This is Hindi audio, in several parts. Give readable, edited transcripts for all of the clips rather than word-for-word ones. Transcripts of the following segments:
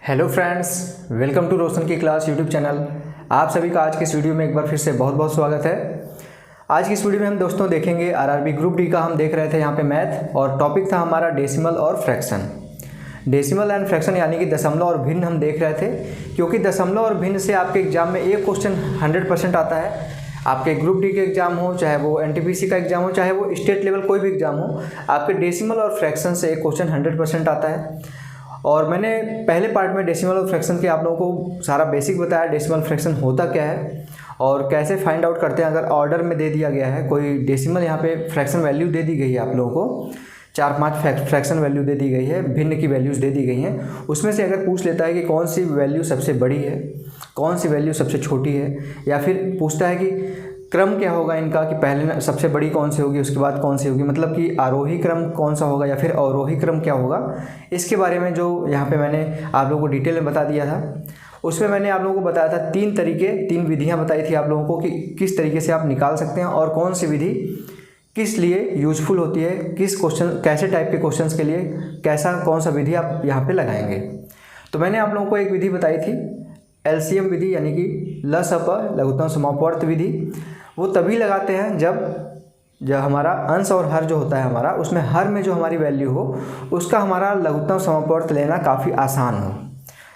हेलो फ्रेंड्स, वेलकम टू रोशन की क्लास यूट्यूब चैनल। आप सभी का आज के इस वीडियो में एक बार फिर से बहुत बहुत स्वागत है। आज की इस वीडियो में हम दोस्तों देखेंगे आरआरबी ग्रुप डी का। हम देख रहे थे यहाँ पे मैथ और टॉपिक था हमारा डेसिमल और फ्रैक्शन। डेसिमल एंड फ्रैक्शन यानी कि दशमलव और भिन्न हम देख रहे थे, क्योंकि दशमलव और भिन्न से आपके एग्जाम में एक क्वेश्चन 100% आता है। आपके ग्रुप डी के एग्जाम हो, चाहे वो एनटीपीसी का एग्जाम हो, चाहे वो स्टेट लेवल कोई भी एग्जाम हो, आपके डेसिमल और फ्रैक्शन से एक क्वेश्चन 100% आता है। और मैंने पहले पार्ट में डेसिमल और फ्रैक्शन के आप लोगों को सारा बेसिक बताया, डेसिमल फ्रैक्शन होता क्या है और कैसे फाइंड आउट करते हैं। अगर ऑर्डर में दे दिया गया है कोई डेसिमल, यहाँ पे फ्रैक्शन वैल्यू दे दी गई है आप लोगों को, 4-5 फ्रैक्शन वैल्यू दे दी गई है, भिन्न की वैल्यूज़ दे दी गई हैं। उसमें से अगर पूछ लेता है कि कौन सी वैल्यू सबसे बड़ी है, कौन सी वैल्यू सबसे छोटी है, या फिर पूछता है कि क्रम क्या होगा इनका, कि पहले सबसे बड़ी कौन सी होगी, उसके बाद कौन सी होगी, मतलब कि आरोही क्रम कौन सा होगा या फिर अवरोही क्रम क्या होगा, इसके बारे में जो यहाँ पे मैंने आप लोगों को डिटेल में बता दिया था। उसमें मैंने आप लोगों को बताया था 3 तरीके, 3 विधियाँ बताई थी आप लोगों को कि किस तरीके से आप निकाल सकते हैं और कौन सी विधि किस लिए यूजफुल होती है, किस क्वेश्चन, कैसे टाइप के क्वेश्चंस के लिए कैसा कौन सा विधि आप यहाँ पे लगाएंगे। तो मैंने आप लोगों को एक विधि बताई थी एलसीएम विधि, यानी कि लघुत्तम समापवर्त विधि। वो तभी लगाते हैं जब हमारा अंश और हर जो होता है हमारा, उसमें हर में जो हमारी वैल्यू हो उसका हमारा लघुत्तम समापवर्त लेना काफ़ी आसान हो।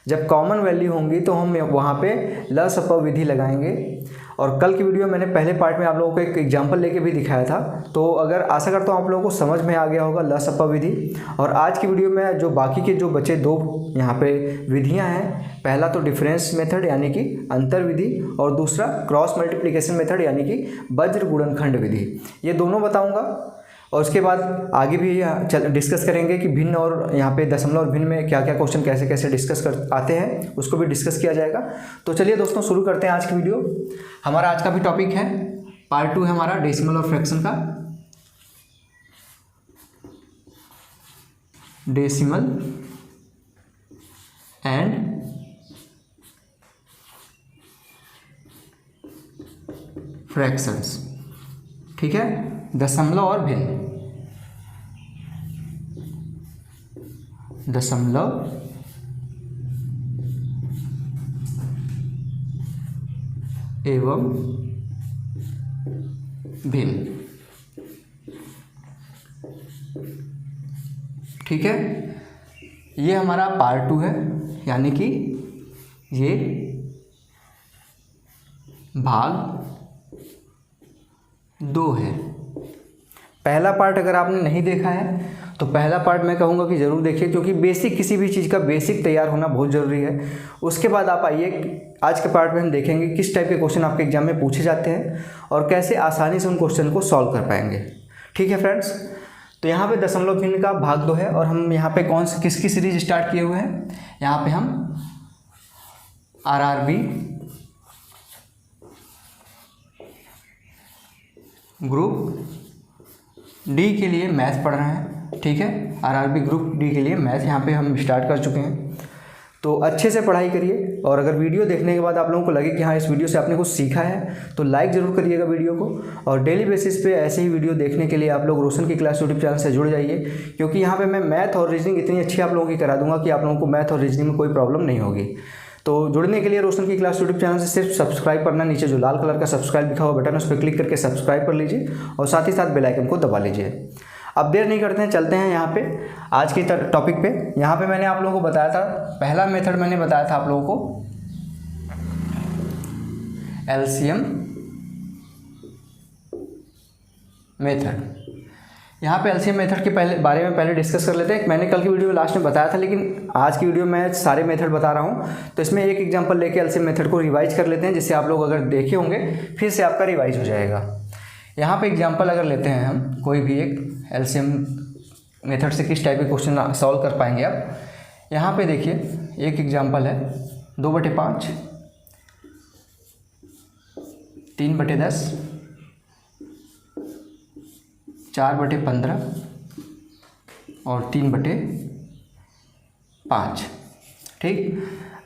जब कॉमन वैल्यू होंगी तो हम वहाँ पे लसप विधि लगाएंगे। और कल की वीडियो मैंने पहले पार्ट में आप लोगों को एक एग्जांपल लेके भी दिखाया था, तो अगर आशा करता हूँ आप लोगों को समझ में आ गया होगा लसप विधि। और आज की वीडियो में जो बाकी के जो बचे 2 यहाँ पे विधियाँ हैं, पहला तो डिफरेंस मेथड यानी कि अंतर विधि, और दूसरा क्रॉस मल्टीप्लिकेशन मेथड यानी कि वज्र गुणनखंड विधि, ये दोनों बताऊँगा। और उसके बाद आगे भी डिस्कस करेंगे कि भिन्न और यहाँ पे दशमलव और भिन्न में क्या क्या क्वेश्चन कैसे कैसे डिस्कस कर आते हैं, उसको भी डिस्कस किया जाएगा। तो चलिए दोस्तों शुरू करते हैं आज की वीडियो। हमारा आज का भी टॉपिक है, पार्ट 2 है हमारा डेसिमल और फ्रैक्शन का। डेसिमल एंड फ्रैक्शंस, ठीक है, दशमलव और भिन्न। दशमलव एवं भिन्न, ठीक है। ये हमारा पार्ट 2 है, यानी कि ये भाग 2 है। पहला पार्ट अगर आपने नहीं देखा है तो पहला पार्ट मैं कहूँगा कि ज़रूर देखिए, क्योंकि बेसिक, किसी भी चीज़ का बेसिक तैयार होना बहुत ज़रूरी है। उसके बाद आप आइए, आज के पार्ट में हम देखेंगे किस टाइप के क्वेश्चन आपके एग्जाम में पूछे जाते हैं और कैसे आसानी से उन क्वेश्चन को सॉल्व कर पाएंगे, ठीक है फ्रेंड्स। तो यहाँ पे दशमलव भिन्न का भाग 2 है और हम यहाँ पे किसकी सीरीज स्टार्ट किए हुए हैं, यहाँ पे हम आरआरबी ग्रुप डी के लिए मैथ पढ़ रहे हैं, ठीक है। आरआरबी ग्रुप डी के लिए मैथ यहाँ पे हम स्टार्ट कर चुके हैं। तो अच्छे से पढ़ाई करिए, और अगर वीडियो देखने के बाद आप लोगों को लगे कि हाँ इस वीडियो से आपने कुछ सीखा है तो लाइक ज़रूर करिएगा वीडियो को। और डेली बेसिस पे ऐसे ही वीडियो देखने के लिए आप लोग रोशन की क्लास यूट्यूब चैनल से जुड़ जाइए, क्योंकि यहाँ पे मैं मैथ और रीजनिंग इतनी अच्छी आप लोगों की करा दूंगा कि आप लोगों को मैथ और रीजनिंग में कोई प्रॉब्लम नहीं होगी। तो जुड़ने के लिए रोशन की क्लास यूट्यूब चैनल से सिर्फ सब्सक्राइब करना, नीचे जो लाल कलर का सब्सक्राइब लिखा हुआ बटन है उस पर क्लिक करके सब्सक्राइब कर लीजिए और साथ ही साथ बेल आइकन को दबा लीजिए। अब देर नहीं करते हैं, चलते हैं यहाँ पे आज के टॉपिक पे। यहाँ पे मैंने आप लोगों को बताया था, पहला मेथड मैंने बताया था आप लोगों को एलसीएम मेथड। यहाँ पे एलसीएम मेथड के बारे में पहले डिस्कस कर लेते हैं। मैंने कल की वीडियो में लास्ट में बताया था, लेकिन आज की वीडियो में सारे मेथड बता रहा हूँ, तो इसमें एक एग्जांपल लेके एलसीएम मेथड को रिवाइज कर लेते हैं, जिससे आप लोग अगर देखे होंगे फिर से आपका रिवाइज हो जाएगा। यहाँ पे एग्जांपल अगर लेते हैं हम कोई भी एक एलसीएम मेथड से किस टाइप के क्वेश्चन सॉल्व कर पाएंगे आप। यहाँ पे देखिए एक एग्जांपल है 2/5, 3/10, 4/15 और 3/5, ठीक।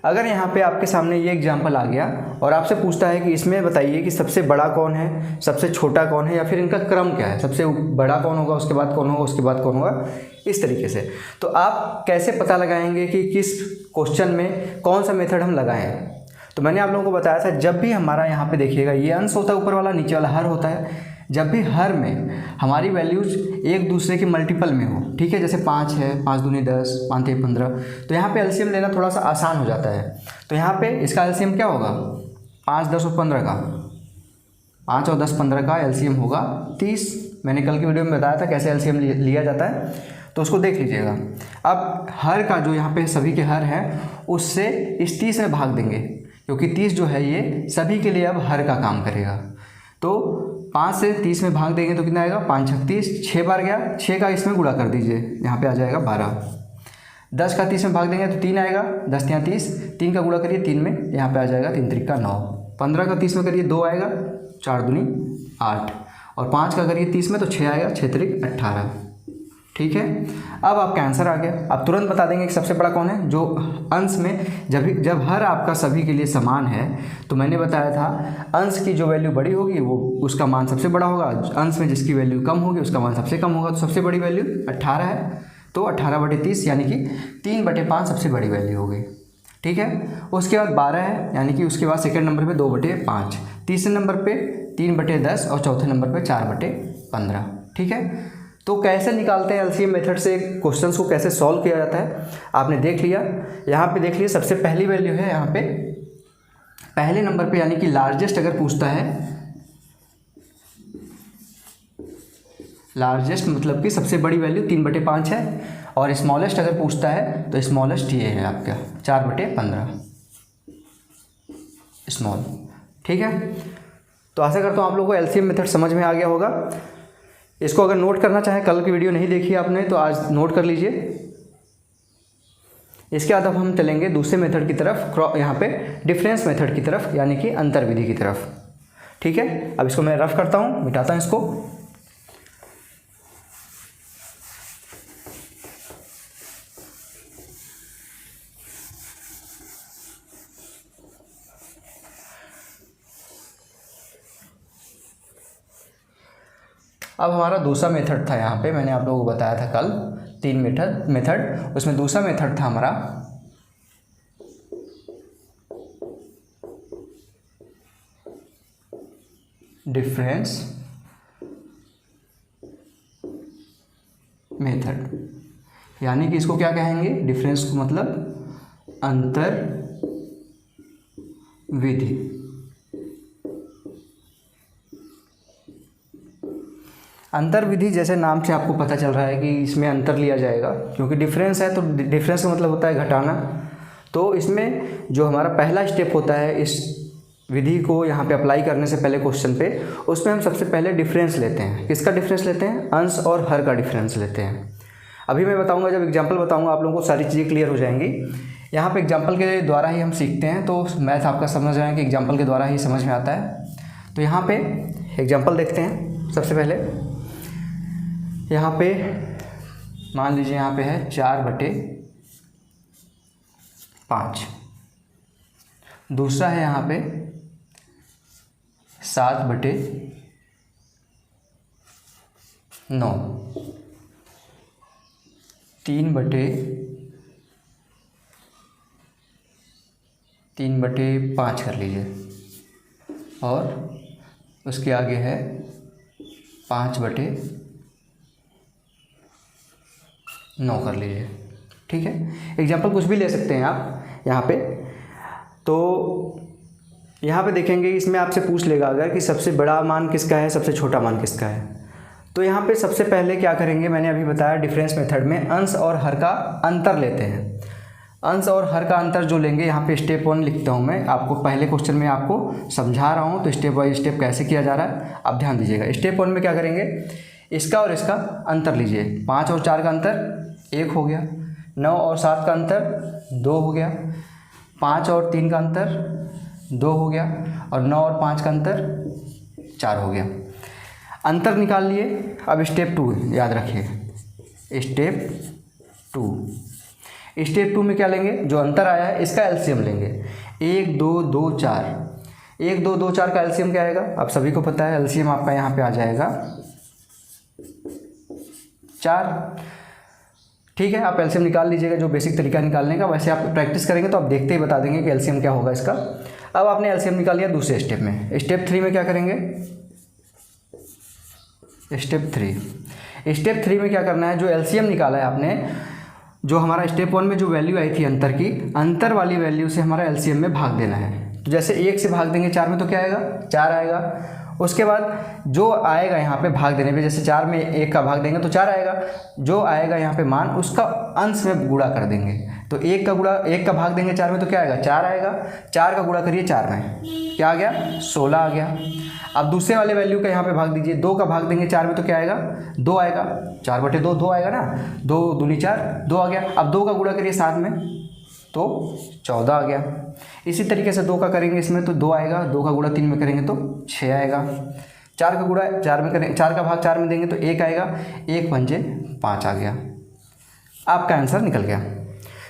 अगर यहाँ पे आपके सामने ये एग्जाम्पल आ गया और आपसे पूछता है कि इसमें बताइए कि सबसे बड़ा कौन है, सबसे छोटा कौन है, या फिर इनका क्रम क्या है, सबसे बड़ा कौन होगा, उसके बाद कौन होगा, उसके बाद कौन होगा, इस तरीके से, तो आप कैसे पता लगाएंगे कि किस क्वेश्चन में कौन सा मेथड हम लगाएं। तो मैंने आप लोगों को बताया था, जब भी हमारा यहाँ पे देखिएगा ये अंश होता है ऊपर वाला, नीचे वाला हर होता है। जब भी हर में हमारी वैल्यूज एक दूसरे के मल्टीपल में हो, ठीक है, जैसे 5 है, 5 दूनी 10, 5 3 15, तो यहाँ पे एलसीएम लेना थोड़ा सा आसान हो जाता है। तो यहाँ पे इसका एलसीएम क्या होगा, 5 10 और 15 का, 5 और 10 15 का एलसीएम होगा 30। मैंने कल की वीडियो में बताया था कैसे एलसीएम लिया जाता है, तो उसको देख लीजिएगा। अब हर का जो यहाँ पे सभी के हर हैं उससे इस 30 में भाग देंगे, क्योंकि 30 जो है ये सभी के लिए अब हर का काम करेगा। तो 5 से 30 में भाग देंगे तो कितना आएगा, 5 36, 6 बार गया, 6 का इसमें गुणा कर दीजिए, यहाँ पे आ जाएगा 12। 10 का 30 में भाग देंगे तो 3 आएगा, 10 यहाँ 30, 3 का गुणा करिए 3 में, यहाँ पे आ जाएगा 3 3 का 9। 15 का 30 में करिए 2 आएगा, 4 दूनी 8, और 5 का करिए 30 में तो 6 आएगा, 6 3 18। ठीक है, अब आपका आंसर आ गया। अब तुरंत बता देंगे कि सबसे बड़ा कौन है, जो अंश में जब हर आपका सभी के लिए समान है, तो मैंने बताया था अंश की जो वैल्यू बड़ी होगी वो उसका मान सबसे बड़ा होगा, अंश में जिसकी वैल्यू कम होगी उसका मान सबसे कम होगा। तो सबसे बड़ी वैल्यू 18 है, तो 18/30 यानी कि 3/5 सबसे बड़ी वैल्यू होगी। ठीक है, उसके बाद 12 है, यानी कि उसके बाद सेकेंड नंबर पर 2/5, तीसरे नंबर पर 3/10 और चौथे नंबर पर 4/15। ठीक है, तो कैसे निकालते हैं एलसीएम मेथड से क्वेश्चंस को कैसे सॉल्व किया जाता है आपने देख लिया। यहाँ पे देख लिया, सबसे पहली वैल्यू है यहाँ पे पहले नंबर पे, यानी कि लार्जेस्ट अगर पूछता है, लार्जेस्ट मतलब कि सबसे बड़ी वैल्यू 3/5 है, और स्मॉलेस्ट अगर पूछता है तो स्मॉलेस्ट ये है आपका 4/15 स्मॉल। ठीक है, तो आशा करता हूँ आप लोगों को एलसीएम मेथड समझ में आ गया होगा। इसको अगर नोट करना चाहें, कल की वीडियो नहीं देखी आपने तो आज नोट कर लीजिए। इसके बाद अब हम चलेंगे दूसरे मेथड की तरफ, यहाँ पे डिफरेंस मेथड की तरफ, यानी कि अंतर विधि की तरफ। ठीक है, अब इसको मैं रफ करता हूँ, मिटाता हूँ इसको। अब हमारा दूसरा मेथड था, यहाँ पे मैंने आप लोगों को बताया था कल 3 मेथड, उसमें दूसरा मेथड था हमारा डिफरेंस मेथड, यानी कि इसको क्या कहेंगे, डिफरेंस को मतलब अंतर विधि। अंतर विधि जैसे नाम से आपको पता चल रहा है कि इसमें अंतर लिया जाएगा, क्योंकि डिफरेंस है तो डिफरेंस का मतलब होता है घटाना। तो इसमें जो हमारा पहला स्टेप होता है इस विधि को यहाँ पे अप्लाई करने से पहले क्वेश्चन पे, उसमें हम सबसे पहले डिफरेंस लेते हैं। किसका डिफरेंस लेते हैं, अंश और हर का डिफरेंस लेते हैं। अभी मैं बताऊँगा, जब एग्जाम्पल बताऊँगा आप लोगों को सारी चीज़ें क्लियर हो जाएंगी। यहाँ पर एग्जाम्पल के द्वारा ही हम सीखते हैं, तो मैथ आपका समझ रहे हैं कि एग्जाम्पल के द्वारा ही समझ में आता है। तो यहाँ पर एग्जाम्पल देखते हैं। सबसे पहले यहाँ पे मान लीजिए यहाँ पे है 4/5, दूसरा है यहाँ पे 7/9, 3/5 कर लीजिए, और उसके आगे है 5/9 कर लीजिए। ठीक है, एग्जाम्पल कुछ भी ले सकते हैं आप यहाँ पे। तो यहाँ पे देखेंगे, इसमें आपसे पूछ लेगा अगर कि सबसे बड़ा मान किसका है, सबसे छोटा मान किसका है। तो यहाँ पे सबसे पहले क्या करेंगे, मैंने अभी बताया डिफरेंस मेथड में अंश और हर का अंतर लेते हैं। अंश और हर का अंतर जो लेंगे, यहाँ पे स्टेप 1 लिखता हूँ मैं, आपको पहले क्वेश्चन में आपको समझा रहा हूँ, तो स्टेप बाय स्टेप कैसे किया जा रहा है आप ध्यान दीजिएगा। स्टेप 1 में क्या करेंगे, इसका और इसका अंतर लीजिए। 5 और 4 का अंतर 1 हो गया, 9 और 7 का अंतर 2 हो गया, 5 और 3 का अंतर 2 हो गया, और 9 और 5 का अंतर 4 हो गया। अंतर निकाल लिए। अब स्टेप 2 याद रखिए, स्टेप 2, स्टेप 2 में क्या लेंगे, जो अंतर आया है इसका एलसीएम लेंगे। 1 2 2 4, 1 2 2 4 का एलसीएम क्या आएगा, आप सभी को पता है एलसीएम आपका यहाँ पे आ जाएगा 4। ठीक है, आप एलसीएम निकाल लीजिएगा, जो बेसिक तरीका निकालने का। वैसे आप प्रैक्टिस करेंगे तो आप देखते ही बता देंगे कि एलसीएम क्या होगा इसका। अब आपने एलसीएम निकाल लिया दूसरे स्टेप में। स्टेप 3 में क्या करेंगे, स्टेप 3 में क्या करना है, जो एलसीएम निकाला है आपने, जो हमारा स्टेप 1 में जो वैल्यू आई थी अंतर की, अंतर वाली वैल्यू से हमारा एलसीएम में भाग देना है। तो जैसे 1 से भाग देंगे 4 में तो क्या आएगा, 4 आएगा। उसके बाद जो आएगा यहाँ पे भाग देने पे, जैसे 4 में 1 का भाग देंगे तो 4 आएगा। जो आएगा यहाँ पे मान, उसका अंश में गुणा कर देंगे। तो 1 का भाग देंगे 4 में तो क्या आएगा, 4 आएगा। 4 का गुणा करिए 4 में, क्या आ गया, 16 आ गया। अब दूसरे वाले वैल्यू का यहाँ पे भाग दीजिए। 2 का भाग देंगे 4 में तो क्या आएगा, 2 आएगा। 4/2 2 आएगा ना, 2 दूनी 4, 2 आ गया। अब 2 का गुणा करिए 7 में तो 14 आ गया। इसी तरीके से 2 का करेंगे इसमें तो 2 आएगा। 2 का गुणा 3 में करेंगे तो 6 आएगा। 4 का गुणा 4 में करेंगे, 4 का भाग 4 में देंगे तो 1 आएगा। 1 पंजे 5 आ गया। आपका आंसर निकल गया।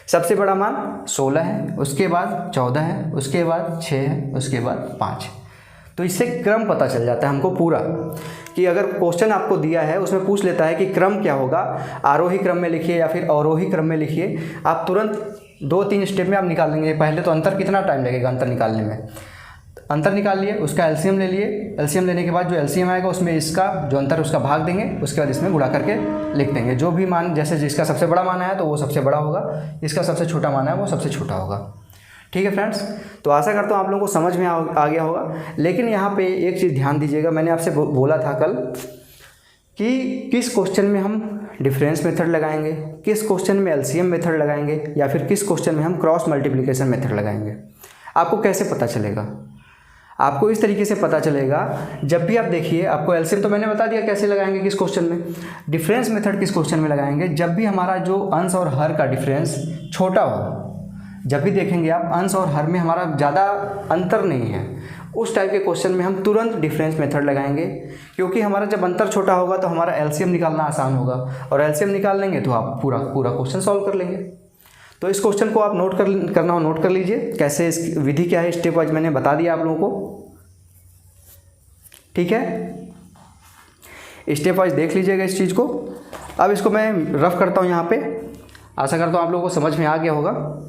सबसे बड़ा मान 16 है, उसके बाद 14 है, उसके बाद 6 है, उसके बाद 5। तो इससे क्रम पता चल जाता है हमको पूरा, कि अगर क्वेश्चन आपको दिया है उसमें पूछ लेता है कि क्रम क्या होगा, आरोही क्रम में लिखिए या फिर अवरोही क्रम में लिखिए, आप तुरंत 2-3 स्टेप में आप निकाल लेंगे। पहले तो अंतर कितना टाइम लगेगा अंतर निकालने में, अंतर निकाल लिए, उसका एलसीएम ले लिए। एलसीएम लेने के बाद जो एलसीएम आएगा उसमें इसका जो अंतर उसका भाग देंगे, उसके बाद इसमें गुणा करके लिख देंगे। जो भी मान, जैसे जिसका सबसे बड़ा मान आया तो वो सबसे बड़ा होगा, इसका सबसे छोटा मान है वो सबसे छोटा होगा। ठीक है फ्रेंड्स, तो आशा करता हूँ आप लोगों को समझ में आ गया होगा। लेकिन यहाँ पे एक चीज़ ध्यान दीजिएगा, मैंने आपसे बोला था कल कि किस क्वेश्चन में हम डिफरेंस मेथड लगाएंगे, किस क्वेश्चन में एलसीएम मेथड लगाएंगे, या फिर किस क्वेश्चन में हम क्रॉस मल्टीप्लिकेशन मेथड लगाएंगे। आपको कैसे पता चलेगा, आपको इस तरीके से पता चलेगा, जब भी आप देखिए, आपको एलसीएम तो मैंने बता दिया कैसे लगाएंगे किस क्वेश्चन में, डिफरेंस मेथड किस क्वेश्चन में लगाएंगे, जब भी हमारा जो अंश और हर का डिफरेंस छोटा हो। जब भी देखेंगे आप अंश और हर में हमारा ज़्यादा अंतर नहीं है, उस टाइप के क्वेश्चन में हम तुरंत डिफरेंस मेथड लगाएंगे, क्योंकि हमारा जब अंतर छोटा होगा तो हमारा एलसीएम निकालना आसान होगा, और एलसीएम निकाल लेंगे तो आप पूरा क्वेश्चन सॉल्व कर लेंगे। तो इस क्वेश्चन को आप नोट कर लीजिए, कैसे इस विधि क्या है, स्टेप वाइज मैंने बता दिया आप लोगों को। ठीक है, स्टेप वाइज देख लीजिएगा इस चीज़ को। अब इसको मैं रफ करता हूँ यहाँ पे, आशा करता हूँ आप लोगों को समझ में आ गया होगा।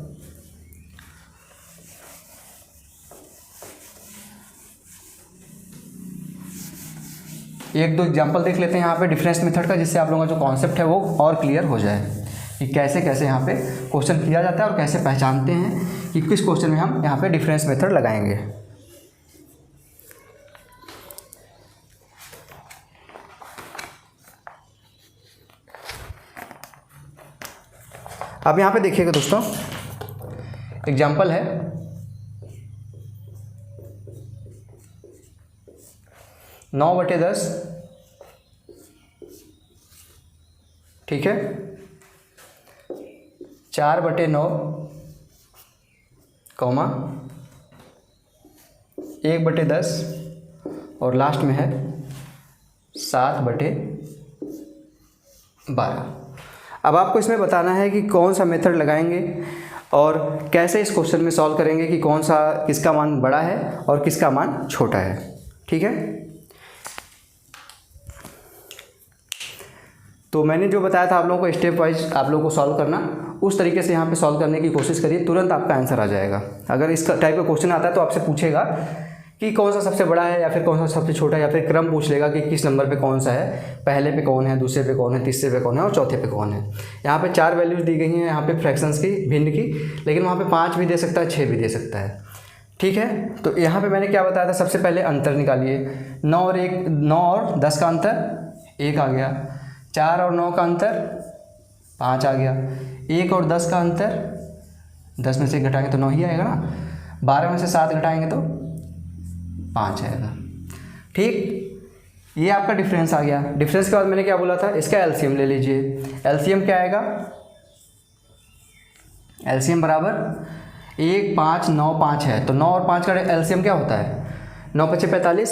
एक दो एग्जाम्पल देख लेते हैं यहाँ पे डिफरेंस मेथड का, जिससे आप लोगों का जो कॉन्सेप्ट है वो और क्लियर हो जाए कि कैसे कैसे यहाँ पे क्वेश्चन किया जाता है और कैसे पहचानते हैं कि किस क्वेश्चन में हम यहाँ पे डिफरेंस मेथड लगाएंगे। अब यहाँ पे देखिएगा दोस्तों, एग्जाम्पल है 9/10, ठीक है, 4/9, 1/10 और लास्ट में है 7/12। अब आपको इसमें बताना है कि कौन सा मेथड लगाएंगे और कैसे इस क्वेश्चन में सॉल्व करेंगे कि कौन सा, किसका मान बड़ा है और किसका मान छोटा है। ठीक है, तो मैंने जो बताया था आप लोगों को स्टेप वाइज आप लोगों को सॉल्व करना, उस तरीके से यहाँ पे सॉल्व करने की कोशिश करिए, तुरंत आपका आंसर आ जाएगा। अगर इस टाइप का क्वेश्चन आता है तो आपसे पूछेगा कि कौन सा सबसे बड़ा है या फिर कौन सा सबसे छोटा है, या फिर क्रम पूछ लेगा कि किस नंबर पे कौन सा है, पहले पे कौन है, दूसरे पे कौन है, तीसरे पे कौन है और चौथे पे कौन है। यहाँ पे 4 वैल्यूज़ दी गई हैं यहाँ पे फ्रैक्शंस की, भिन्न की, लेकिन वहाँ पे 5 भी दे सकता है, 6 भी दे सकता है। ठीक है, तो यहाँ पे मैंने क्या बताया था, सबसे पहले अंतर निकालिए। 9 और 10 का अंतर 1 आ गया, 4 और 9 का अंतर 5 आ गया, 1 और 10 का अंतर 10 में से 1 घटाएंगे तो 9 ही आएगा ना, 12 में से 7 घटाएंगे तो 5 आएगा। ठीक, ये आपका डिफरेंस आ गया। डिफरेंस के बाद मैंने क्या बोला था, इसका एलसीएम ले लीजिए। एलसीएम क्या आएगा, एलसीएम बराबर 1 5 9 5 है, तो 9 और 5 का एलसीएम क्या होता है, 9 × 5 = 45।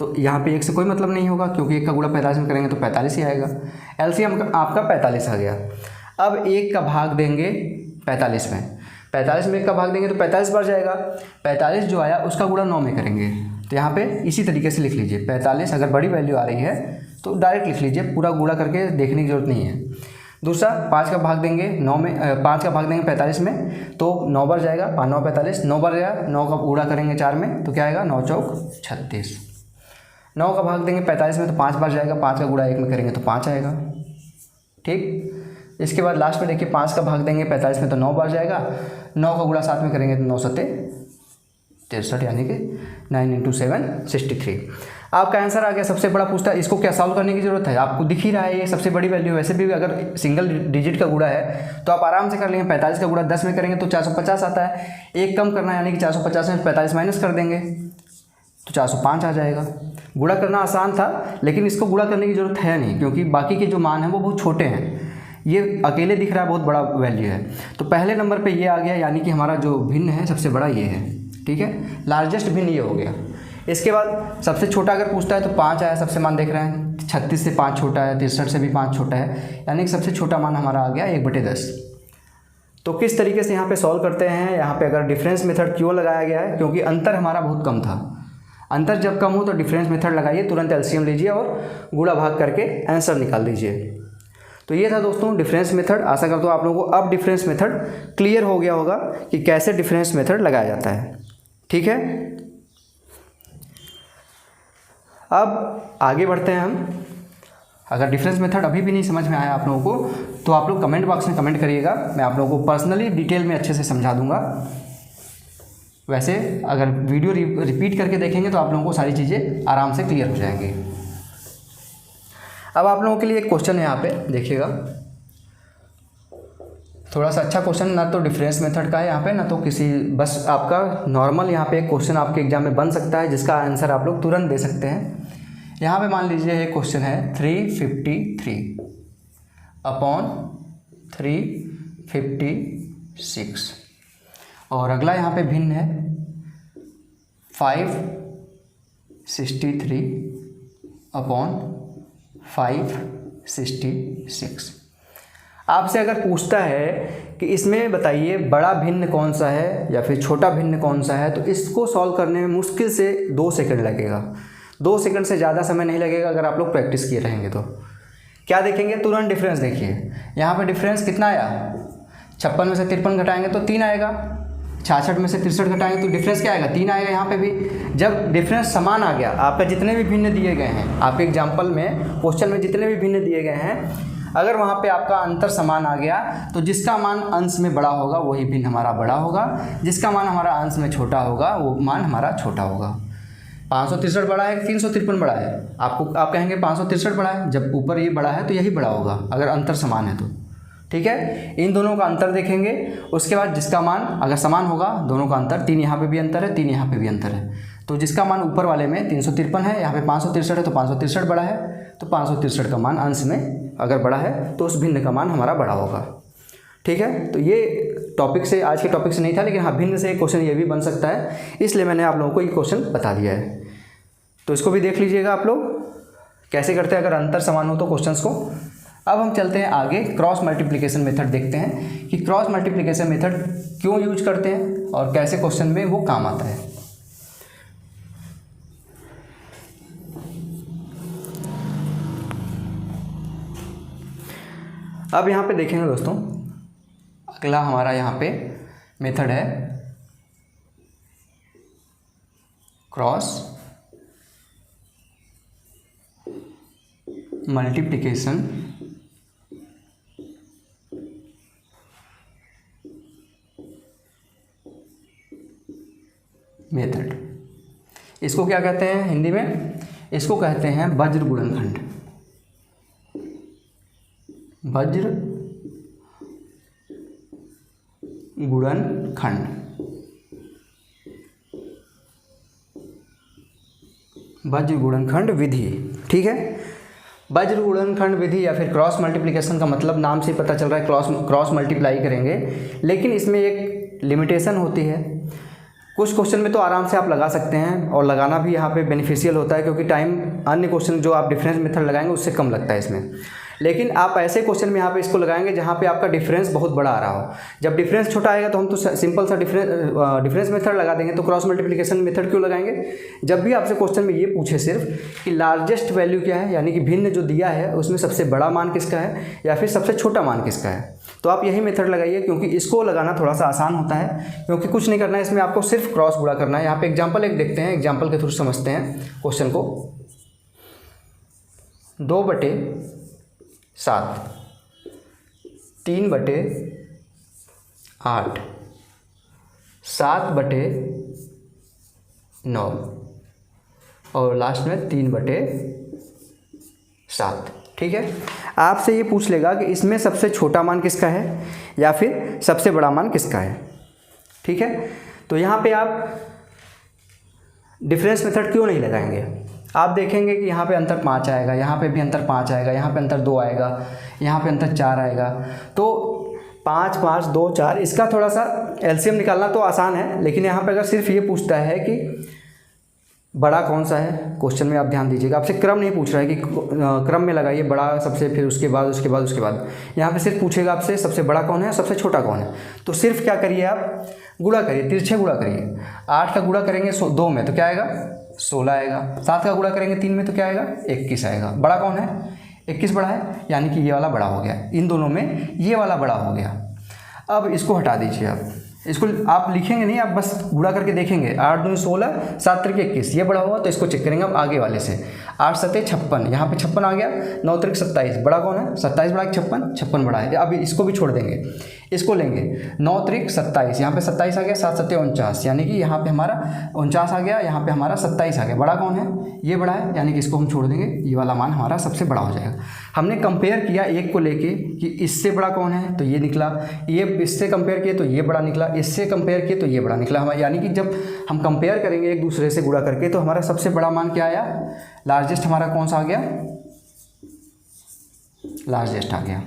तो यहाँ पे 1 से कोई मतलब नहीं होगा, क्योंकि 1 का गुणा 45 में करेंगे तो 45 ही आएगा। एलसीएम आपका 45 आ गया। अब 1 का भाग देंगे 45 में, 45 में 1 का भाग देंगे तो 45 बार जाएगा। 45 जो आया उसका गुणा 9 में करेंगे। तो यहाँ पे इसी तरीके से लिख लीजिए 45, अगर बड़ी वैल्यू आ रही है तो डायरेक्ट लिख लीजिए, पूरा गुणा करके देखने की जरूरत नहीं है। दूसरा 5 का भाग देंगे 9 में, 5 का भाग देंगे 45 में तो 9 बार जाएगा, 5 9 45, 9 बार गया, 9 का गुणा करेंगे 4 में तो क्या आएगा 9 चौक 36। 9 का भाग देंगे 45 में तो 5 बार जाएगा, 5 का गुणा 1 में करेंगे तो 5 आएगा। ठीक, इसके बाद लास्ट में देखिए 5 का भाग देंगे 45 में तो 9 बार जाएगा, 9 का गुणा 7 में करेंगे तो 9 सत्ते 63, यानी कि 9 × 7 63। आपका आंसर आ गया। सबसे बड़ा पूछता है, इसको क्या सॉल्व करने की जरूरत है, आपको दिख ही रहा है ये सबसे बड़ी वैल्यू। वैसे भी अगर सिंगल डिजिट का गुणा है तो आप आराम से कर लेंगे। 45 का गुणा 10 में करेंगे तो 450 आता है, एक कम करना है यानी कि 450 में 45 माइनस कर देंगे तो 405 आ जाएगा। गुणा करना आसान था, लेकिन इसको गुणा करने की जरूरत है नहीं क्योंकि बाकी के जो मान हैं वो बहुत छोटे हैं, ये अकेले दिख रहा है बहुत बड़ा वैल्यू है। तो पहले नंबर पे ये आ गया, यानी कि हमारा जो भिन्न है सबसे बड़ा ये है। ठीक है, लार्जेस्ट भिन्न ये हो गया। इसके बाद सबसे छोटा अगर पूछता है तो 5 आया, सबसे मान देख रहे हैं 36 से 5 छोटा है, 63 से भी 5 छोटा है, यानी कि सबसे छोटा मान हमारा आ गया 1/10। तो किस तरीके से यहाँ पे सॉल्व करते हैं, यहाँ पे अगर डिफरेंस मेथड क्यों लगाया गया है, क्योंकि अंतर हमारा बहुत कम था। अंतर जब कम हो तो डिफरेंस मेथड लगाइए, तुरंत एलसीएम लीजिए और गुणा भाग करके आंसर निकाल दीजिए। तो ये था दोस्तों डिफरेंस मेथड। आशा करता हूँ आप लोगों को अब डिफरेंस मेथड क्लियर हो गया होगा कि कैसे डिफरेंस मेथड लगाया जाता है। ठीक है, अब आगे बढ़ते हैं हम। अगर डिफरेंस मेथड अभी भी नहीं समझ में आया आप लोगों को तो आप लोग कमेंट बॉक्स में कमेंट करिएगा, मैं आप लोगों को पर्सनली डिटेल में अच्छे से समझा दूंगा। वैसे अगर वीडियो रिपीट करके देखेंगे तो आप लोगों को सारी चीज़ें आराम से क्लियर हो जाएंगी। अब आप लोगों के लिए एक क्वेश्चन है यहाँ पे, देखिएगा थोड़ा सा अच्छा क्वेश्चन, ना तो डिफरेंस मेथड का है यहाँ पे, ना तो किसी, बस आपका नॉर्मल यहाँ पे एक क्वेश्चन आपके एग्जाम में बन सकता है जिसका आंसर आप लोग तुरंत दे सकते हैं। यहाँ पे मान लीजिए एक क्वेश्चन है 353/356 और अगला यहाँ पे भिन्न है 563/566। आपसे अगर पूछता है कि इसमें बताइए बड़ा भिन्न कौन सा है या फिर छोटा भिन्न कौन सा है, तो इसको सॉल्व करने में मुश्किल से 2 सेकंड लगेगा। 2 सेकंड से ज़्यादा समय नहीं लगेगा अगर आप लोग प्रैक्टिस किए रहेंगे तो। क्या देखेंगे, तुरंत डिफरेंस देखिए। यहाँ पे डिफरेंस कितना आया, 56 में से 53 घटाएंगे तो 3 आएगा, 66 में से 63 घटाएंगे तो डिफरेंस क्या आएगा, 3 आएगा। यहाँ पे भी जब डिफरेंस समान आ गया, आपका जितने भी भिन्न दिए गए हैं, आपके एग्जाम्पल में क्वेश्चन में जितने भी भिन्न दिए गए हैं, अगर वहाँ पे आपका अंतर समान आ गया तो जिसका मान अंश में बड़ा होगा वही भिन्न हमारा बड़ा होगा, जिसका मान हमारा अंश में छोटा होगा वो मान हमारा छोटा होगा। 563 बड़ा है कि 353 बड़ा है, आप कहेंगे 563 बड़ा है, जब ऊपर ये बड़ा है तो यही बड़ा होगा अगर अंतर समान है तो। ठीक है, इन दोनों का अंतर देखेंगे, उसके बाद जिसका मान अगर समान होगा, दोनों का अंतर, 3 यहाँ पे भी अंतर है, 3 यहाँ पे भी अंतर है, तो जिसका मान ऊपर वाले में 353 है, यहाँ पे 563 है तो 563 बड़ा है, तो 563 का मान अंश में अगर बड़ा है तो उस भिन्न का मान हमारा बड़ा होगा। ठीक है, तो ये टॉपिक से, आज के टॉपिक से नहीं था, लेकिन हाँ भिन्न से एक क्वेश्चन ये भी बन सकता है, इसलिए मैंने आप लोगों को ये क्वेश्चन बता दिया है। तो इसको भी देख लीजिएगा आप लोग कैसे करते हैं अगर अंतर समान हो तो क्वेश्चंस को। अब हम चलते हैं आगे, क्रॉस मल्टीप्लिकेशन मेथड देखते हैं कि क्रॉस मल्टीप्लिकेशन मेथड क्यों यूज करते हैं और कैसे क्वेश्चन में वो काम आता है। अब यहाँ पे देखेंगे दोस्तों, अगला हमारा यहाँ पे मेथड है क्रॉस मल्टीप्लिकेशन मेथड। इसको क्या कहते हैं हिंदी में, इसको कहते हैं वज्र गुणनखंड। वज्र गुणनखंड, वज्र गुणनखंड विधि। ठीक है, वज्र गुणनखंड विधि या फिर क्रॉस मल्टीप्लिकेशन का मतलब नाम से पता चल रहा है क्रॉस मल्टीप्लाई करेंगे, लेकिन इसमें एक लिमिटेशन होती है। कुछ क्वेश्चन में तो आराम से आप लगा सकते हैं और लगाना भी यहाँ पे बेनिफिशियल होता है, क्योंकि टाइम अन्य क्वेश्चन जो आप डिफरेंस मेथड लगाएंगे उससे कम लगता है इसमें। लेकिन आप ऐसे क्वेश्चन में यहाँ पे इसको लगाएंगे जहाँ पे आपका डिफरेंस बहुत बड़ा आ रहा हो। जब डिफरेंस छोटा आएगा तो हम तो सिंपल सा डिफरेंस मेथड लगा देंगे। तो क्रॉस मल्टीप्लिकेशन मेथड क्यों लगाएंगे? जब भी आपसे क्वेश्चन में ये पूछे सिर्फ कि लार्जेस्ट वैल्यू क्या है, यानी कि भिन्न जो दिया है उसमें सबसे बड़ा मान किसका है या फिर सबसे छोटा मान किसका है, तो आप यही मेथड लगाइए, क्योंकि इसको लगाना थोड़ा सा आसान होता है, क्योंकि कुछ नहीं करना है इसमें, आपको सिर्फ क्रॉस गुणा करना है। यहाँ पे एग्जांपल एक देखते हैं, एग्जांपल के थ्रू समझते हैं क्वेश्चन को। 2/7, 3/8, 7/9 और लास्ट में 3/7। ठीक है, आपसे ये पूछ लेगा कि इसमें सबसे छोटा मान किसका है या फिर सबसे बड़ा मान किसका है। ठीक है, तो यहाँ पे आप डिफरेंस मेथड क्यों नहीं लगाएंगे? आप देखेंगे कि यहाँ पे अंतर 5 आएगा, यहाँ पे भी अंतर 5 आएगा, यहाँ पे अंतर 2 आएगा, यहाँ पे अंतर 4 आएगा। तो 5, 5, 2, 4 इसका थोड़ा सा एलसीएम निकालना तो आसान है, लेकिन यहाँ पे अगर सिर्फ ये पूछता है कि बड़ा कौन सा है, क्वेश्चन में आप ध्यान दीजिएगा, आपसे क्रम नहीं पूछ रहा है कि क्रम में लगाइए बड़ा सबसे, फिर उसके बाद उसके बाद उसके बाद। यहाँ पे सिर्फ पूछेगा आपसे सबसे बड़ा कौन है, सबसे छोटा कौन है। तो सिर्फ क्या करिए, आप गुणा करिए, तिरछे गुणा करिए। 8 का गुणा करेंगे 2 में तो क्या आएगा, 16 आएगा। 7 का गुणा करेंगे 3 में तो क्या आएगा, 21 आएगा। बड़ा कौन है, 21 बड़ा है, यानी कि ये वाला बड़ा हो गया। इन दोनों में ये वाला बड़ा हो गया। अब इसको हटा दीजिए, आप इसको आप लिखेंगे नहीं, आप बस गुणा करके देखेंगे। 8 दूनी 16, 7 त्रिक 21, ये बड़ा हुआ तो इसको चेक करेंगे अब आगे वाले से। 8 7 56, यहाँ पे 56 आ गया। 9 त्रिक 27, बड़ा कौन है, 27 बड़ा कि 56, 56 बड़ा है। अब इसको भी छोड़ देंगे, इसको लेंगे। 9 त्रिक 27, यहाँ पे 27 आ गया। 7 7 49, यानी कि यहाँ पे हमारा 49 आ गया, यहाँ पे हमारा 27 आ गया। बड़ा कौन है, ये बड़ा है, यानी कि इसको हम छोड़ देंगे, ये वाला मान हमारा सबसे बड़ा हो जाएगा। हमने कंपेयर किया एक को लेके कि इससे बड़ा कौन है, तो ये निकला। ये इससे कंपेयर किए तो ये बड़ा निकला, इससे कंपेयर किए तो ये बड़ा निकला। हमारा यानी कि जब हम कंपेयर करेंगे एक दूसरे से गुणा करके तो हमारा सबसे बड़ा मान क्या आया, लार्जेस्ट हमारा कौन सा आ गया, लार्जेस्ट आ गया।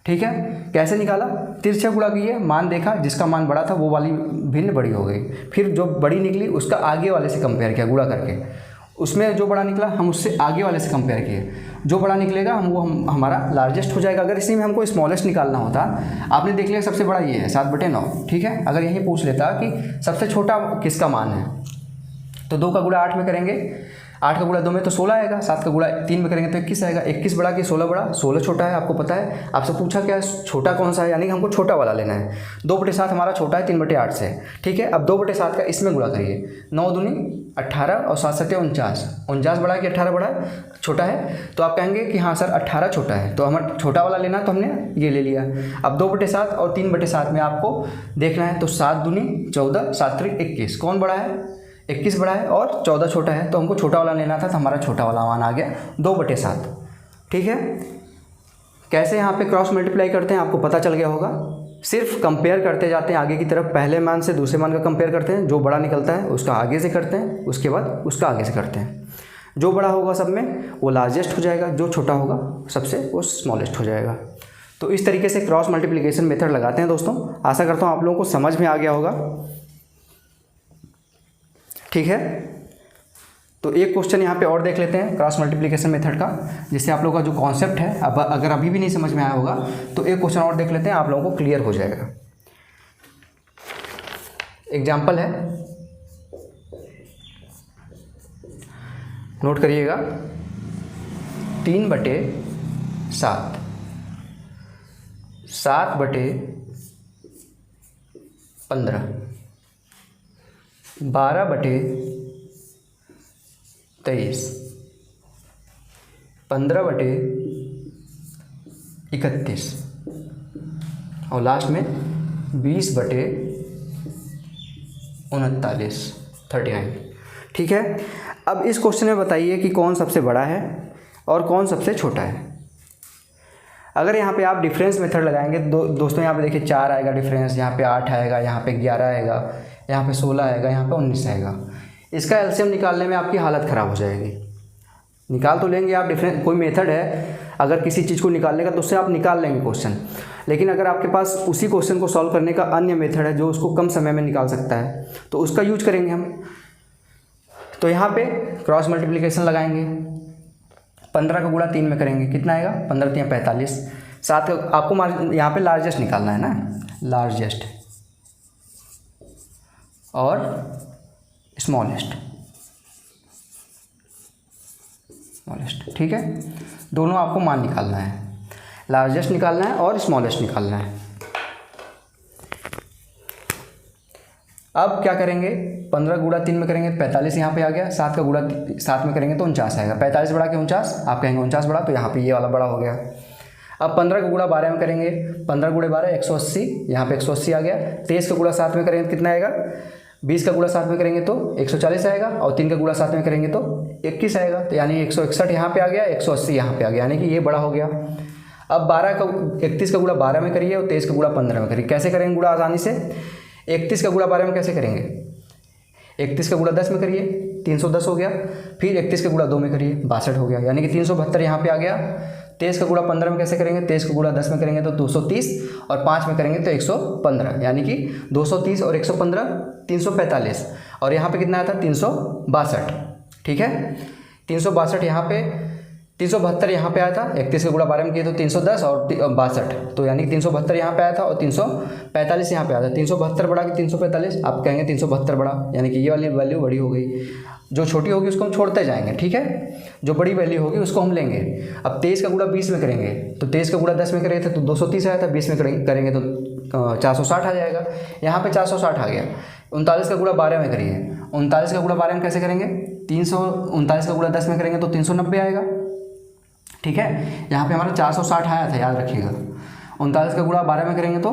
ठीक है, कैसे निकाला, तिरछा गुणा किए, मान देखा, जिसका मान बड़ा था वो वाली भिन्न बड़ी हो गई, फिर जो बड़ी निकली उसका आगे वाले से कंपेयर किया गुणा करके, उसमें जो बड़ा निकला हम उससे आगे वाले से कंपेयर किए, जो बड़ा निकलेगा हमारा लार्जेस्ट हो जाएगा। अगर इसी में हमको स्मॉलेस्ट निकालना होता, आपने देख लिया सबसे बड़ा ये है 7/9। ठीक है, अगर यही पूछ लेता कि सबसे छोटा किसका मान है, तो 2 का गुणा 8 में करेंगे, 8 का गुणा 2 में तो 16 आएगा, 7 का गुणा 3 में करेंगे तो 21 आएगा। 21 बड़ा कि 16 बड़ा, 16 छोटा है, आपको पता है। आपसे पूछा क्या है, छोटा कौन सा है, यानी कि हमको छोटा वाला लेना है। 2/7 हमारा छोटा है 3/8 से। ठीक है, अब 2/7 का इसमें गुणा करिए। 9 दूनी 18 और 7 7 49, 49 बड़ा है कि 18 बड़ा है, छोटा है। तो आप कहेंगे कि हाँ सर 18 छोटा है, तो हमें छोटा वाला लेना, तो हमने ये ले लिया। अब 2/7 और 3/7 में आपको देखना है, तो 7 दूनी 14, 7 त्रिक 21, कौन बड़ा है, 21 बड़ा है और 14 छोटा है, तो हमको छोटा वाला लेना था, तो हमारा छोटा वाला मान आ गया 2/7। ठीक है, कैसे यहाँ पे क्रॉस मल्टीप्लाई करते हैं आपको पता चल गया होगा। सिर्फ कंपेयर करते जाते हैं आगे की तरफ, पहले मान से दूसरे मान का कंपेयर करते हैं, जो बड़ा निकलता है उसका आगे से करते हैं, उसके बाद उसका आगे से करते हैं। जो बड़ा होगा सब में वो लार्जेस्ट हो जाएगा, जो छोटा होगा सबसे वो स्मॉलेस्ट हो जाएगा। तो इस तरीके से क्रॉस मल्टीप्लिकेशन मेथड लगाते हैं दोस्तों। आशा करता हूँ आप लोगों को समझ में आ गया होगा। ठीक है, तो एक क्वेश्चन यहाँ पे और देख लेते हैं क्रॉस मल्टीप्लिकेशन मेथड का, जिससे आप लोगों का जो कॉन्सेप्ट है, अब अगर अभी भी नहीं समझ में आया होगा तो एक क्वेश्चन और देख लेते हैं, आप लोगों को क्लियर हो जाएगा। एग्जाम्पल है, नोट करिएगा। 3/7, 7/15, 12/23, 15/31 और लास्ट में 20/39, 39। ठीक है, अब इस क्वेश्चन में बताइए कि कौन सबसे बड़ा है और कौन सबसे छोटा है। अगर यहाँ पे आप डिफरेंस मेथड लगाएंगे दोस्तों, यहाँ पे देखिए 4 आएगा डिफरेंस, यहाँ पे 8 आएगा, यहाँ पे 11 आएगा, यहाँ पे 16 आएगा, यहाँ पे 19 आएगा। इसका एलसीएम निकालने में आपकी हालत ख़राब हो जाएगी। निकाल तो लेंगे आप, डिफरेंस कोई मेथड है अगर किसी चीज़ को निकालने का तो उससे आप निकाल लेंगे क्वेश्चन, लेकिन अगर आपके पास उसी क्वेश्चन को सॉल्व करने का अन्य मेथड है जो उसको कम समय में निकाल सकता है तो उसका यूज करेंगे हम। तो यहाँ पे क्रॉस मल्टीप्लिकेशन लगाएंगे। 15 का गुणा 3 में करेंगे कितना आएगा, 15 3 45। 7 का आपको यहाँ पे लार्जेस्ट निकालना है ना, लार्जेस्ट और स्मॉलेस्ट, ठीक है। दोनों आपको मान निकालना है, लार्जेस्ट निकालना है और स्मॉलेस्ट निकालना है। अब क्या करेंगे, 15 गुणा 3 में करेंगे 45 यहाँ पे आ गया। 7 का गुणा 7 में करेंगे तो 49 आएगा। 45 बढ़ा के 49, आप कहेंगे 49 बढ़ा, तो यहाँ पे ये वाला बड़ा हो गया। अब 15 का गुणा 12 में करेंगे, 15 गुणे 12 180, यहाँ पे 180 आ गया। 23 का गुणा 7 में करेंगे तो कितना आएगा, 20 का गुणा 7 में करेंगे तो 140 आएगा, और 3 का गुणा 7 में करेंगे तो 21 आएगा। तो यानी 161 यहाँ पे आ गया, 180 यहाँ पे आ गया, यानी कि ये बड़ा हो गया। अब 31 का गुणा 12 में करिए और 23 का गुणा 15 में करिए। कैसे करेंगे गुणा आसानी से, 31 का गुणा 12 में कैसे करेंगे, 31 का गुणा 10 में करिए 310 हो गया। फिर 31 का गुणा 2 में करिए 62 हो गया, यानी कि 372 यहाँ पे आ गया। 23 का गुणा 15 में कैसे करेंगे, 23 का गुणा 10 में करेंगे तो 230, और 5 में करेंगे तो 115, यानी कि 230 और 115 345, और यहाँ पे कितना आया था 362, ठीक है। 362 यहाँ पे, 372 यहाँ पे आया था। 31 का गुणा 12 में किए तो 310 और 62, तो यानी कि 372 यहाँ पे आया था और 345 यहाँ पे आया था। 372 बढ़ा कि 345, आप कहेंगे 372 बढ़ा, यानी कि ये वाली वैल्यू बड़ी हो गई। जो छोटी होगी उसको हम छोड़ते जाएंगे, ठीक है, जो बड़ी वैल्यू होगी उसको हम लेंगे। अब 23 का गुणा 20 में करेंगे तो 23 का गुणा 10 में करेंगे तो 230 आया था, 20 में करेंगे तो 460 आ जाएगा, यहाँ पे 460 आ गया। 39 का गुणा 12 में करिए, 39 का गुणा 12 में कैसे करेंगे, 339 का गुणा 10 में करेंगे तो 390 आएगा, ठीक है। यहाँ पे हमारा 460 आया था, याद रखिएगा। 39 का गुणा 12 में करेंगे तो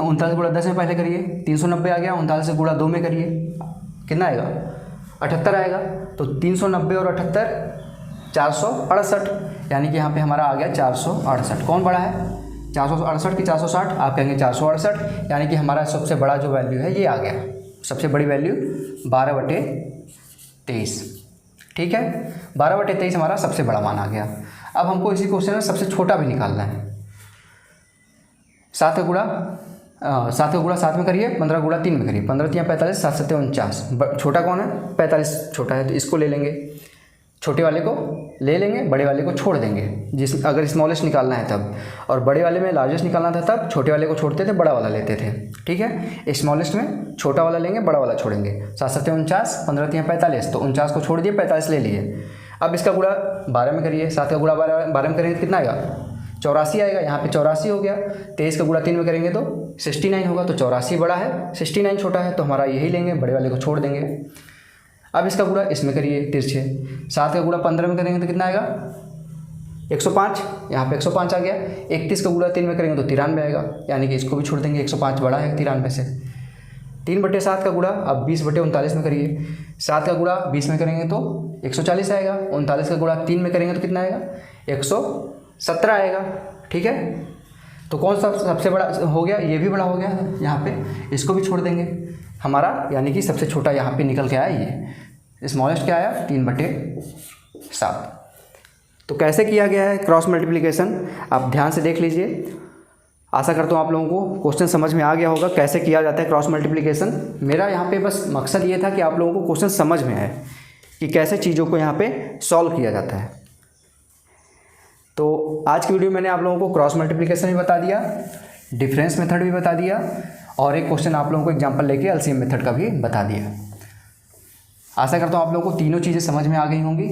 39 गुणा 10 में पहले करिए 390 आ गया। 39 का गुणा 2 में करिए कितना आएगा, 78 आएगा। तो 390 और 78 468, यानी कि यहाँ पे हमारा आ गया 468। कौन बड़ा है, 468 की 460, आप कहेंगे 468, यानी कि हमारा सबसे बड़ा जो वैल्यू है ये आ गया। सबसे बड़ी वैल्यू 12/23, ठीक है। 12/23 हमारा सबसे बड़ा मान आ गया। अब हमको इसी क्वेश्चन में सबसे छोटा भी निकालना है। 7 का गुणा 7 में करिए, 15 गुणा 3 में करिए, 15 3 45, 7 7 49। छोटा कौन है, 45 छोटा है, तो इसको ले लेंगे, छोटे वाले को ले लेंगे, बड़े वाले को छोड़ देंगे। अगर स्मॉलेस्ट निकालना है तब, और बड़े वाले में लार्जेस्ट निकालना था तब छोटे वाले को छोड़ते थे, बड़ा वाला लेते थे, ठीक है। स्मॉलेस्ट में छोटा वाला लेंगे, बड़ा वाला छोड़ेंगे। 7 7 49, 15 3 45, तो 49 को छोड़ दिए, 45 ले लिए। अब इसका गुणा 12 में करिए, 7 का गुणा 12 में करेंगे तो कितना आएगा, 84 आएगा, यहाँ पे 84 हो गया। 23 का गुणा 3 में करेंगे तो 69 होगा, तो 84 बड़ा है, 69 छोटा है, तो हमारा यही लेंगे, बड़े वाले को छोड़ देंगे। अब इसका गुणा इसमें करिए तिरछे, 7 का गुणा 15 में करेंगे तो कितना आएगा, 105, यहाँ पे 105 आ गया। 31 का गुणा 3 में करेंगे तो 93 आएगा, यानी कि इसको भी छोड़ देंगे, 105 बड़ा है 93 से। 3/7 का गुणा अब 20/39 में करिए, 7 का गुणा 20 में करेंगे तो 140 आएगा। 39 का गुणा 3 में करेंगे तो कितना आएगा, 117 आएगा, ठीक है। तो कौन सा सबसे बड़ा हो गया, ये भी बड़ा हो गया, यहाँ पे इसको भी छोड़ देंगे हमारा, यानी कि सबसे छोटा यहाँ पे निकल के आया ये। स्मॉलेस्ट क्या आया, 3/7। तो कैसे किया गया है क्रॉस मल्टीप्लिकेशन, आप ध्यान से देख लीजिए। आशा करता हूँ आप लोगों को क्वेश्चन समझ में आ गया होगा कैसे किया जाता है क्रॉस मल्टीप्लिकेशन। मेरा यहाँ पे बस मकसद ये था कि आप लोगों को क्वेश्चन समझ में आए कि कैसे चीज़ों को यहाँ पे सॉल्व किया जाता है। तो आज की वीडियो मैंने आप लोगों को क्रॉस मल्टीप्लिकेशन भी बता दिया, डिफरेंस मेथड भी बता दिया, और एक क्वेश्चन आप लोगों को एग्जाम्पल लेके एलसीएम मेथड का भी बता दिया। आशा करता हूँ आप लोगों को तीनों चीज़ें समझ में आ गई होंगी।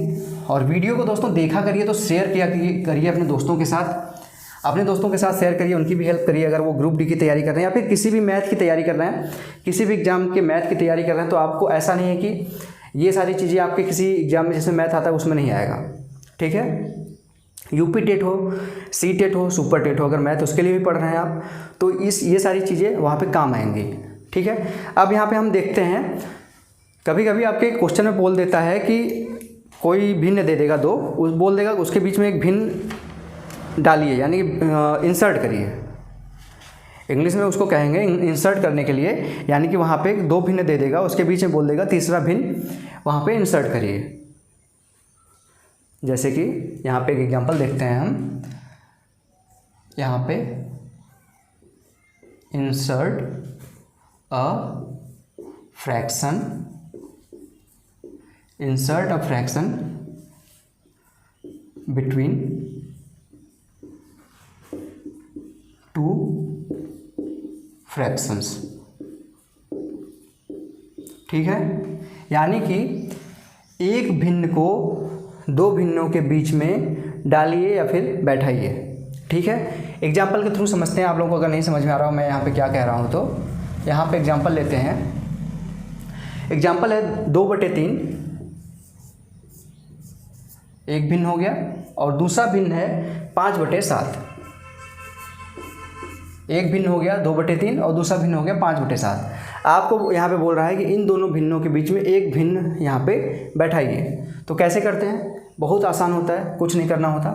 और वीडियो को दोस्तों देखा करिए तो शेयर करिए अपने दोस्तों के साथ, शेयर करिए, उनकी भी हेल्प करिए। अगर वो ग्रुप डी की तैयारी कर रहे हैं या फिर किसी भी मैथ की तैयारी कर रहे हैं, किसी भी एग्जाम के मैथ की तैयारी कर रहे हैं, तो आपको ऐसा नहीं है कि ये सारी चीज़ें आपके किसी एग्जाम में जिसमें मैथ आता है उसमें नहीं आएगा, ठीक है। यूपी टेट हो, सी टेट हो, सुपर टेट हो, अगर मैथ उसके लिए भी पढ़ रहे हैं आप, तो ये सारी चीज़ें वहाँ पे काम आएंगी, ठीक है। अब यहाँ पे हम देखते हैं, कभी कभी आपके क्वेश्चन में बोल देता है कि कोई भिन्न दे देगा दो, बोल देगा उसके बीच में एक भिन्न डालिए, यानी कि इंसर्ट करिए। इंग्लिश में उसको कहेंगे इंसर्ट करने के लिए, यानी कि वहाँ पे दो भिन्न दे देगा, उसके बीच में बोल देगा तीसरा भिन्न वहाँ पे इंसर्ट करिए। जैसे कि यहाँ पे एक एग्जांपल देखते हैं हम, यहाँ पे insert a fraction, between two fractions. ठीक है, यानी कि एक भिन्न को दो भिन्नों के बीच में डालिए या फिर बैठाइए। ठीक है, एग्जाम्पल के थ्रू समझते हैं। आप लोगों को अगर नहीं समझ में आ रहा हो मैं यहाँ पे क्या कह रहा हूँ, तो यहाँ पे एग्जाम्पल लेते हैं। एग्जाम्पल है 2/3, एक भिन्न हो गया, और दूसरा भिन्न है 5/7। एक भिन्न हो गया 2/3 और दूसरा भिन्न हो गया 5/7। आपको यहाँ पे बोल रहा है कि इन दोनों भिन्नों के बीच में एक भिन्न यहाँ पे बैठाइए। तो कैसे करते हैं? बहुत आसान होता है, कुछ नहीं करना होता।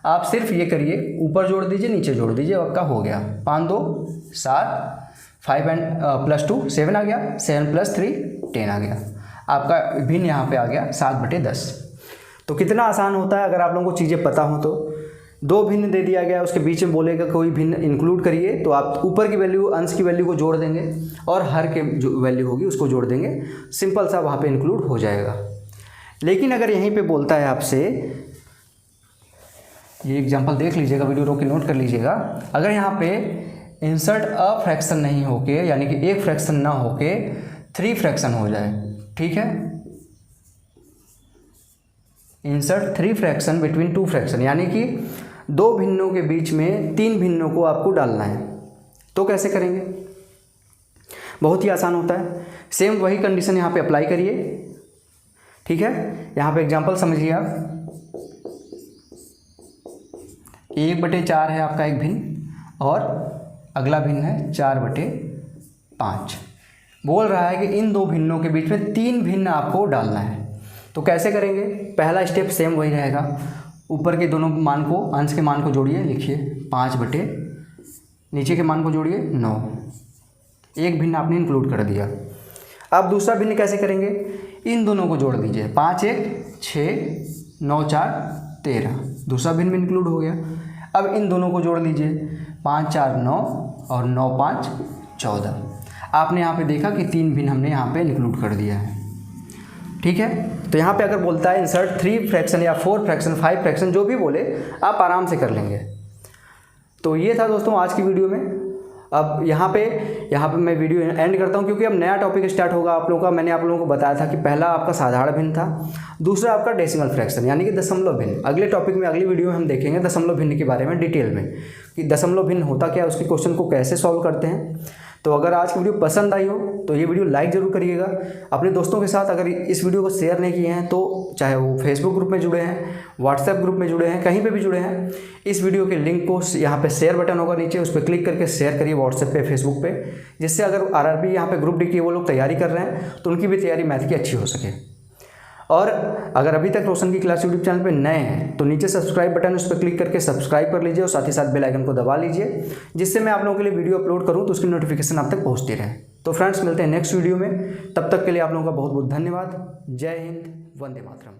आप सिर्फ ये करिए, ऊपर जोड़ दीजिए, नीचे जोड़ दीजिए, आपका हो गया 5 2 7, 5 एंड +2 7 आ गया, 7 + 3 10 आ गया। आपका भिन्न यहाँ पे आ गया 7/10। तो कितना आसान होता है अगर आप लोगों को चीज़ें पता हो तो। दो भिन्न दे दिया गया, उसके बीच में बोलेगा कोई भिन्न इंक्लूड करिए, तो आप ऊपर की वैल्यू, अंश की वैल्यू को जोड़ देंगे और हर के जो वैल्यू होगी उसको जोड़ देंगे। सिंपल सा वहाँ पे इंक्लूड हो जाएगा। लेकिन अगर यहीं पे बोलता है आपसे, ये एग्जांपल देख लीजिएगा, वीडियो रोक के नोट कर लीजिएगा। अगर यहाँ पे इंसर्ट अ फ्रैक्शन नहीं होके, यानी कि एक फ्रैक्शन ना होके 3 फ्रैक्शन हो जाए, ठीक है, इंसर्ट 3 फ्रैक्शन बिटवीन 2 फ्रैक्शन, यानी कि दो भिन्नों के बीच में 3 भिन्नों को आपको डालना है, तो कैसे करेंगे? बहुत ही आसान होता है। सेम वही कंडीशन यहाँ पे अप्लाई करिए। ठीक है, यहाँ पे एग्जांपल समझिए आप। 1/4 है आपका एक भिन्न और अगला भिन्न है 4/5। बोल रहा है कि इन दो भिन्नों के बीच में 3 भिन्न आपको डालना है। तो कैसे करेंगे? पहला स्टेप सेम वही रहेगा। ऊपर के दोनों मान को, अंश के मान को जोड़िए, लिखिए 5/, नीचे के मान को जोड़िए 9। एक भिन्न आपने इंक्लूड कर दिया। अब दूसरा भिन्न कैसे करेंगे? इन दोनों को जोड़ दीजिए, 5 1 6, 9 4 13। दूसरा भिन्न भी इंक्लूड हो गया। अब इन दोनों को जोड़ लीजिए, 5 4 9 और 9 5 14। आपने यहाँ पे देखा कि 3 भिन्न हमने यहाँ पे इंक्लूड कर दिया है। ठीक है, तो यहाँ पे अगर बोलता है इंसर्ट 3 फ्रैक्शन या 4 फ्रैक्शन 5 फ्रैक्शन, जो भी बोले आप आराम से कर लेंगे। तो ये था दोस्तों आज की वीडियो में। अब यहाँ पे मैं वीडियो एंड करता हूँ, क्योंकि अब नया टॉपिक स्टार्ट होगा आप लोगों का। मैंने आप लोगों को बताया था कि पहला आपका साधारण भिन्न था, दूसरा आपका डेसिमल फ्रैक्शन यानी कि दशमलव भिन्न। अगले टॉपिक में, अगली वीडियो में हम देखेंगे दशमलव भिन्न के बारे में डिटेल में, कि दशमलव भिन्न होता क्या है, उसके क्वेश्चन को कैसे सॉल्व करते हैं। तो अगर आज की वीडियो पसंद आई हो तो ये वीडियो लाइक ज़रूर करिएगा अपने दोस्तों के साथ। अगर इस वीडियो को शेयर नहीं किए हैं तो, चाहे वो फेसबुक ग्रुप में जुड़े हैं, व्हाट्सएप ग्रुप में जुड़े हैं, कहीं पे भी जुड़े हैं, इस वीडियो के लिंक को यहाँ पे शेयर बटन होगा नीचे, उस पर क्लिक करके शेयर करिए व्हाट्सएप पे, फेसबुक पे, जिससे अगर आरआरबी यहाँ पे ग्रुप डी की वो लोग तैयारी कर रहे हैं तो उनकी भी तैयारी मैथ की अच्छी हो सके। और अगर अभी तक रोशन की क्लास यूट्यूब चैनल पे नए हैं तो नीचे सब्सक्राइब बटन, उस पर क्लिक करके सब्सक्राइब कर लीजिए और साथ ही साथ बेल आइकन को दबा लीजिए, जिससे मैं आप लोगों के लिए वीडियो अपलोड करूं तो उसकी नोटिफिकेशन आप तक पहुंचती रहे। तो फ्रेंड्स, मिलते हैं नेक्स्ट वीडियो में। तब तक के लिए आप लोगों का बहुत बहुत धन्यवाद। जय हिंद, वंदे मातरम।